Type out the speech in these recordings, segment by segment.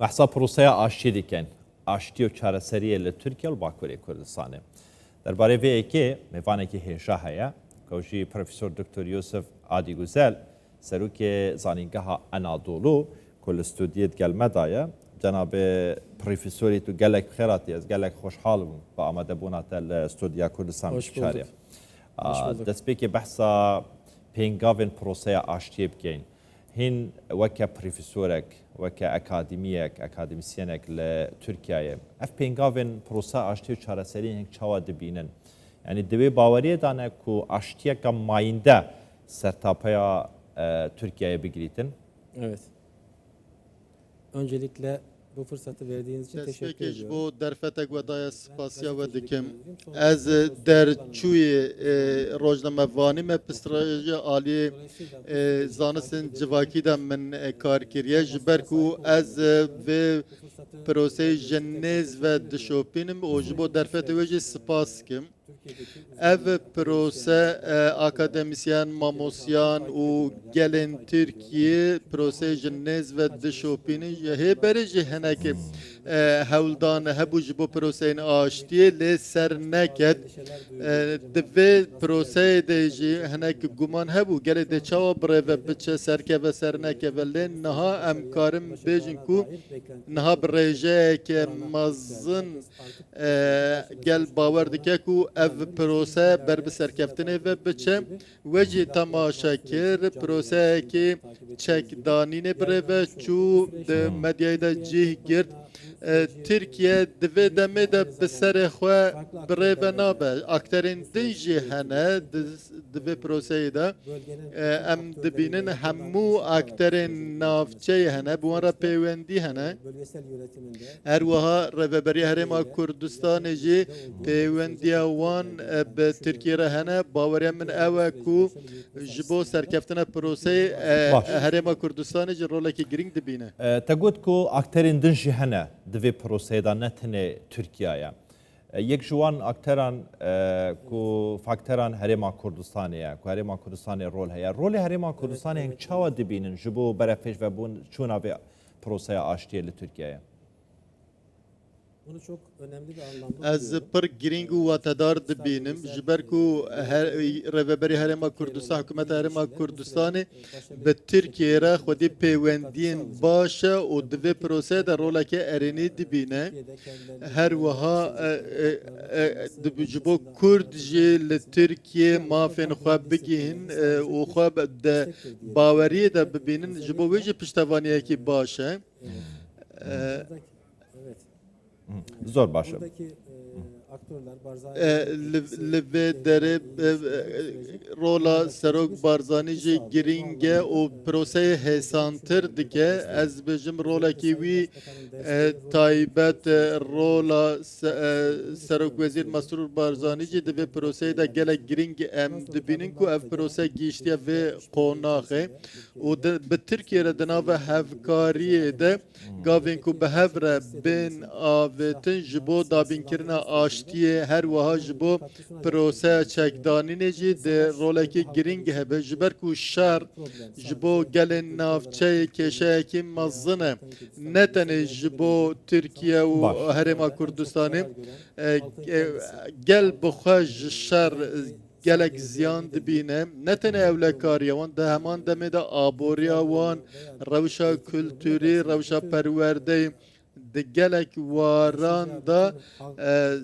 بحثا پروسه آشتی دیکن آشتی و چارەسەریە لە تورکیا و باکووری کوردستانê دەربارەی vê yekê mêvanekî hêja heye ku jî Profesor Dr. Yusuf Adigüzel serokê zanîngeha Anadolu ku li studiyê digel daye cenabê Profesorê tu gelek bixêr hatiye ez gelek xweşxal bûm bi amadebûna te li Studiya Kurdistan biçarê destpêkê behsa pêngavên proseya aştiyê bikeyn hîn weke profesorek weke akademiyek akademisyenek li Tirkiyeyê ev pêngavên prosa aştî û çareseriyên hêk çawa dibînin yani divê baweriyê dane ku aştiyeka mayînde sertapeya Türkiye'ye bigirîtin. Evet. Öncelikle bu fırsatı verdiğiniz için teşekkür ediyorum. Bu derfetek ve daya spasya ve dikim. Ez derçuyi rojnamevanî me pistraji alî zanîstin civakî de min kar kiriye ji ber ku ez vê proseyê jenêz ve dişopînim û ji bo derfetê wê jî spas dikim. Ev prose akademisyen, mamosyan û gelên Tirkiye proseyê jenêz ve dişopînî ji hêberê jî hinekî hewldan hebû ji bo proseyên aştiyê lê ser neket di vê proseyê de jî hinek guman hebû gelê de çawa birêve biçe serkeve ser nekeve lê niha em karin bêjin ku niha bi rêjeyeke mezin gel bawer dike ku ev prose ber bi serkeftinê ve biçe we jî temaşe kir proseyekê çekdanînê birêve çû di medyayê de cih girt Türkiye divê demê de bi serê xwe birêve nabe akterên din jî hene di vê proseyê de em dibînin hemû akterên navçeyê hene bi wan re peywendî hene her wiha Rêveberiya Herêma Kurdistanê jî peywendiya wan bi Tirkiye re hene baweriya min ew e ku ji bo serkeftina proseyê Herêma Kurdistanê jî rolekî giring dibîne. Te got ku akterên din jî hene divê proseyê de ne tenê Tirkiyeyê. Yek ji wan akteran ku fakteran Herêma Kurdistanê ye ku Herêma Kurdistanê rol heye. Rolê Herêma Kurdistanê hêk çawa dibînin ji bo berefpêş vebûn çûna vê proseya aştiyê li Tirkiyeyê. Bunu çok önemli bir anlamda Ez pir giring û watedar dibînim ji ber ku Rêveberiya Herêma Kurdistan hikûmeta Herêma Kurdistanê bi Tirkiyeyê re xwedî peywendiyên baş e û di vê proseyê de roleke erênî dibîne her wiha ji bo Kurd jî li Tirkiye mafên xwe bigihîn û xwe de baweriyê de bibînin ji bo wê jî piştevaniyekî baş e. Zor başım. buradaki aktörler Li vê derê rola Serok Barzanî jî giring e û proseyê hêsantir dike ez bêjim rolekî wî taybet rola Serokwezîr Mesrûr Barzanî jî di vê proseyê de gelek giring em dibînin ku ev prose gîştiye vê qonaxê û bi Tirkiye re di nava hevkariyê de gavên ku bi hev re bên avêtin ji bo dabînkirina aştiyê her wiha ji bo proseya çekdanînê jî di rolekî giring hebe ji ber ku şer ji bo gelên navçeyê kêşeyekî mezin e ne tenê ji bo Tirkiye û Herêma Kurdistanê gel bixwe ji şer gelek ziyan dibîne ne tenê ewlekariya wan di heman demê de aboriya wan rewşa kulturî rewşa perwerdeyê di gelek waran da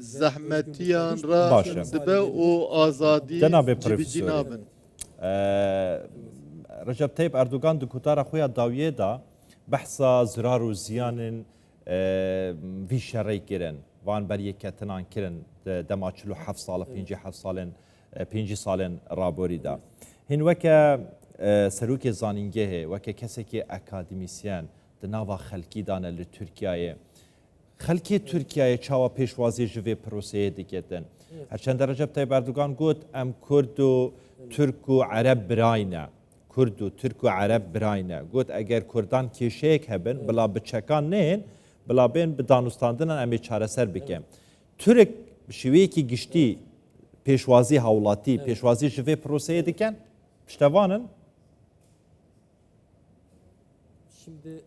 zehmetiyan ra dibe û azadî civî nabin. Recep Tayyip Erdogan di kutara xwe ya dawiyê da behsa zirar û ziyanên vî şerê kirin van beriyê ketinan kirin dema 47 sal 5 salên raborî da. Hîn weke serokê zanîngehê weke kesekî akademisyen di nava xelkî dane li Tirkiyeyê. Xelkê Tirkiyeyê çawa pêşwazî ji vê proseyê diketin. Herçende Recep Tayyip Erdogan got em Kurd û Türk û Ereb birayne. Kurd û Türk û Ereb birayne. Got eger Kurdan kêşeyek hebin bila bi çekan nên bila bên bi danûstandinan em ê çareser bikin. Türk bi şêweyekî giştî pêşwazî hewlatî pêşwazî ji vê proseyê dikin piştevanin. Şimdi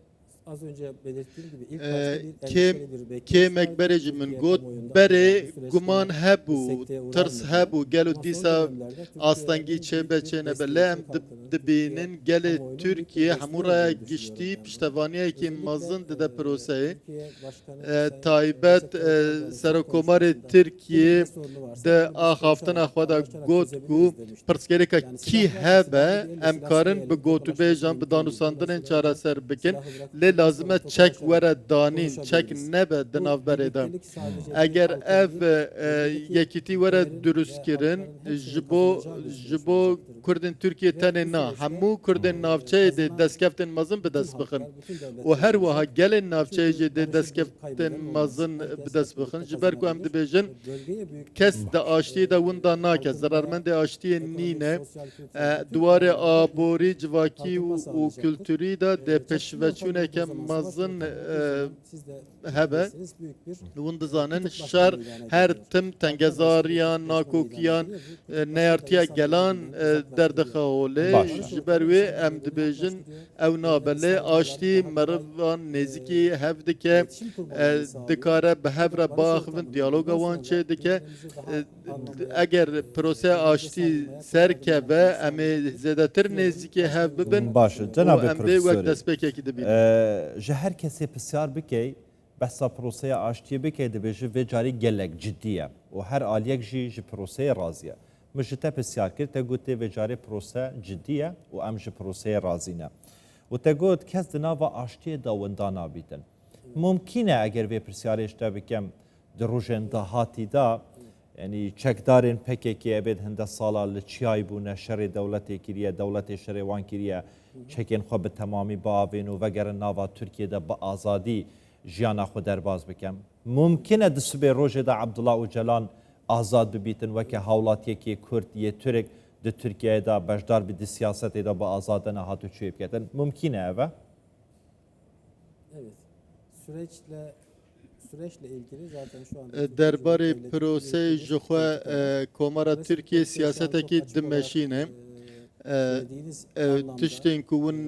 az önce belirttiğim gibi ilk Ee, başta bir Kê endişeli bir bekleyiş kê var. mekberê min Türkiye got kamuoyunda berê bu süreçte guman hebû, sekteye uğrar tirs mı? hebû, gelo Ama son dîsa dönemlerde Türkiye'nin astengî büyük çêbe bir çêne be desteği, lê em Türk halkının, dibînin Türkiye gelê kamuoyunun büyük bir Türkiye desteği hemû raya olduğunu giştî düşünüyorum ben piştevaniyekî Özellikle, mezin dide proseyê. Türkiye Başkanı Sayın Taybet Recep Tayyip Erdoğan'ın son Serokkomarê konuşmasında Tirkiye bir sorunu varsa de bunu biz axaftina konuşarak, xwe de paylaşarak got çözebiliriz ku demişti. pirsgirêka Yani kî silah varsa hebe silahı diyelim, em silahsız karin diyelim, bi gotûbêjan bi tokalaşması danûsandinên mümkün değil. çareser bikin. Silahı bırakıp Lê lazim e sonra çek tokalaşarak were danîn, çek konuşabiliriz. nebe di Bu navberê de. birliktelik sadece bir Eger halkın ev değil, bölgedeki yekîtî were ülkelerin dürust ve kirin halkların hepsinin ji bo kazanacağı bir süreç ji bo olacaktır. Kurdên Tirkiye Ve tenê bu na süreçte, hemû Kurdên navçeyê dê kazanan destkeftên mezin bi bütün dest bixin. halklar, bütün devletler û her wiha olacak. gelên navçeyê Çünkü jê dê barışı bir destkeftên kaybeden olmaz. mezin Herkes bi dest hep bixin. birlikte Ji ber ku em kazanabilir. dibêjin Bölgeye büyük kes bir, de aştiye de winda nake kalkınma, zararmendê aştiye ekonomik, nîne sosyal, kültürel bütün duwarê alanlarda büyük aborî civakî kalkınma û sağlayacaktır. kültürî de dê Çatışma ortamı pêşveçûneke olduğu zaman, savaş mezin ortamı olduğu zaman siz de hebe bilirsiniz, büyük bir hûn dizanin kutuplaşma şer meydana her geliyor. tim Halklar tengezariyan arasında bir kutuplaşma nakokiyan meydana geliyor. Bu kutuplaşma neyartiya insanları gelan birbirinden uzaklaştırıyor. derdixeolê Baş. ji ber wê em dibêjin ew nabelê aştî merivan nêzîkî hev dike İletişim kurmalarını sağlıyor. dikare bi hev re Barış biaxivin ortamını diyaloga bundan wan sonra çê dike birbirimizi daha anlamaya, eger prose aştî serkeve em ê zêdetir nêzîkî hev bibin باشه û جناب em vê wek پروفسوری destpêkekî dibînin. ji her kesê pisyar bike behsa proseya aştiye bike dibêje vê carî gelek ciddi ye û her aliyek jî ji proseyê razî ye. Min ji te pisyar kir te gotê vê carê prose ciddi ye û em ji proseyê razî ne. û te got kes di nava aştiyê da winda nabîtin. Mumkîn e eger vê pisyarê ji te bikem di rojên dahatî da yani çekdarên PKK ebed hinde sala li çiyayî bûne şerê dewletê kiriye, dewletê şerê wan kiriye, çekên xwe bi temamî biavên û vegerin nava Tirkiyeyê bi azadî jiyana xwe derbas bikem. Mumkin e di sibê rojê de Abdullah Öcalan azad bibîtin weke hawlatiyekê Kurd yê Türk di Tirkiyeyê de bejdar bî di siyasetê de bi azadina hatû çûyê biketin. Mumkin e ev e? Evet. Süreçle ilgili zaten şu anda derbarê proseyê ji xwe Komara Tirkiye siyasetekî dimeşîne tiştên ku hûn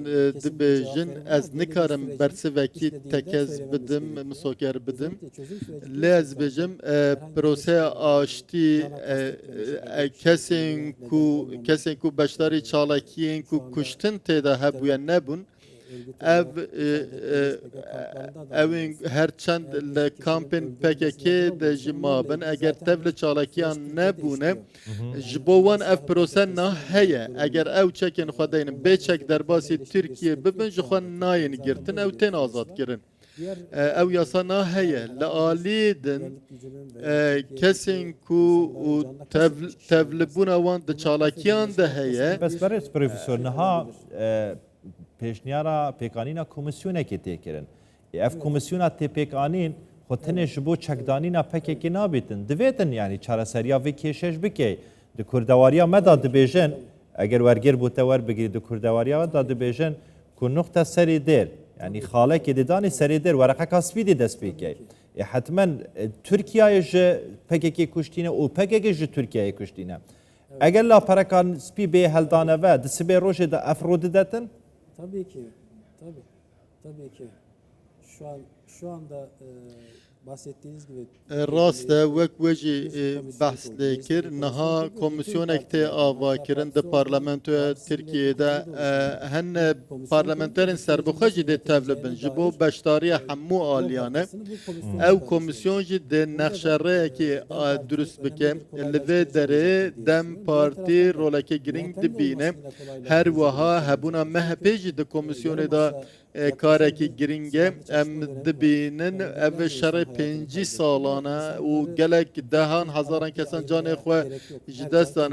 dibêjin ez nikarim bersivekî tekez bidim misoker bidim lê ez bêjim proseya aştî kesên ku beşdarî çalakiyên ku kuştin têda hebûye nebûn evin her çend li kampên PKK de jî mabin eger tev li çalakiyan nebûne ji bo wan ev prose na heye eger ew çekên xwe deynin bê çek derbasî Tirkiye bibin ji xwe nayên girtin ew tên azad kirin ew yasa na heye li aliyê din kesên ku tevlibûna wan di çalakiyan de heye Bes berêz profesör niha pêşniyara pêkanîna komisyonekê tê kirin. Ev komisyona têpêkanîn xwe tenê ji bo çekdanîna PKK nabêtin. Divêtin yani çareseriya vê kêşeş bike. Di kurdewariya me da dibêjin eger wergir bû te werbigirî di kurdewariya me da dibêjin ku nuqta serê dêr yani xalekê dê danî serê dêr wereqeka spîdê dest pê bike. Hetmen Tirkiyeyê ji PKK kuştîne û PKK ji Tirkiyeyê kuştîne. Eger la perekan spî bê heldane ve di sibê rojê de ev didetin Tabii ki. Tabii ki. Şu anda bahsettiğiniz gibi rast e wek we jî behs lê kir niha komisyonek tê ava kirin di parlamentoya Tirkiyeyê de hene parlamenterên serbixwe jî dê tevlibin ji bo beşdariya hemû aliyan e ew komisyon jî dê nexşereyekî durust bike li vê derê dem partî roleke giring dibîne her wiha hebûna MHP jî di komisyonê da karekî giring e em dibînin ev şerê 5 salane û gelek dehan hezaran kesan canê xwe ji destan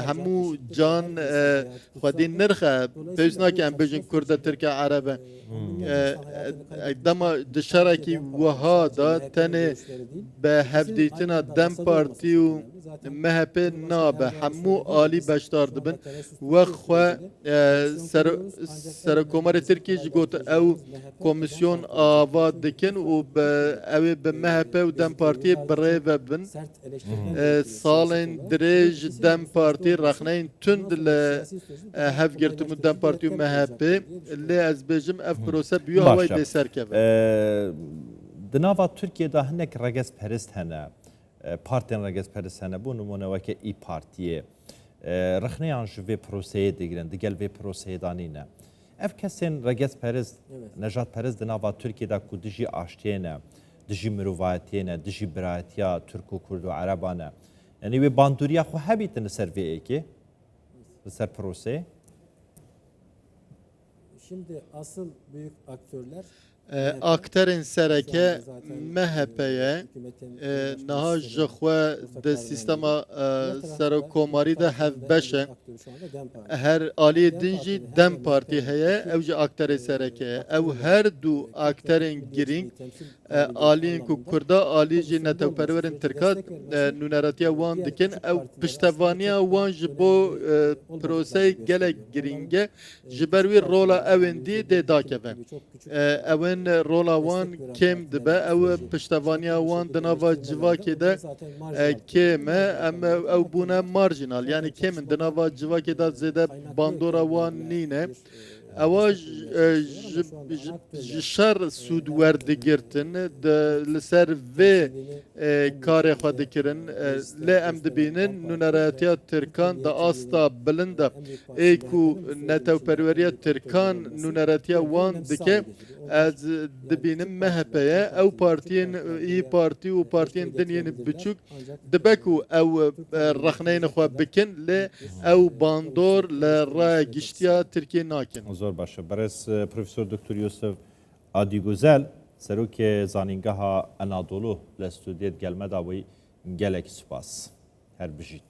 hemû can xwedî nirxe pêwîst nake em bêjin Kurd e Tirk e Ereb e dema di şerekî wiha da tenê bi hevdîtina dem partî û MHP nabe hemû alî beşdar dibin wexwe Serokkomarê Tirkiye jî got ew komisyon ava dikin û ew ê bi MHP û Dem Partiyê birêve bin. Salên dirêj Dem Partî rexneyên tund li hevgirtin Dem Partî û MHP lê ez bêjim ev prose bûye away Başa. bêserkeve. Di nava Tirkiyeyê hinek regezperist hene, partên regezperist hene, bû nimûne weke İYİ Partiye. Rexneyan ji vê proseyê digirin, digel vê proseyê danîne. Ev kesên regezperist, nejatperist di nava Tirkiyeyê ku dijî aştiyê ne, dijî mirovayetiyê ne, dijî birayetiya Türk û Kurd û Ereban ne. Yani wê bandoriya xwe hebîtin li ser vê êkê, li ser proseyê. Şimdi asıl büyük aktörler Akterên sereke MHP'ye niha ji xwe di sîstema serokkomarî de hevbeş e. Her aliyê din jî Dem Partî heye, ew jî akterê sereke ye. Ew her du akterên girîng aliyên ku Kurda alî jî netewperwerên Tirka nûneretiya wan dikin. Ew piştevaniya wan ji bo proseyê gelek girîng e. Ji ber wî rola ewên dî dê dakeve. Ewên rola wan kêm dibe, ew piştevaniya wan di nava civakê de kêm e, em ew bûne marjinal. Yani kêm di nava civakê de zêde bandora wan nîne. Ewa ji şer sûd werdigirtin li ser vê karê xwe dikirin lê em dibînin nûneretiya Tirkan di asta bilind e ê ku netewperweriya Tirkan nûneretiya wan dike ez dibînim MHP'ye ew partiyên İYİ Partî û partiyên dinyên biçûk dibe ku ew rexneyên xwe bikin lê ew bandor li raya giştiya Tirkiye nakin. زۆر باشە بەرز پرۆفسۆر دکتۆر یۆسف ئادیگوزەل سەرۆکێ زانینگەها ئەنادۆلو لە ستودیێت گەلمەداوەی gelek سوپاس هەر بژیت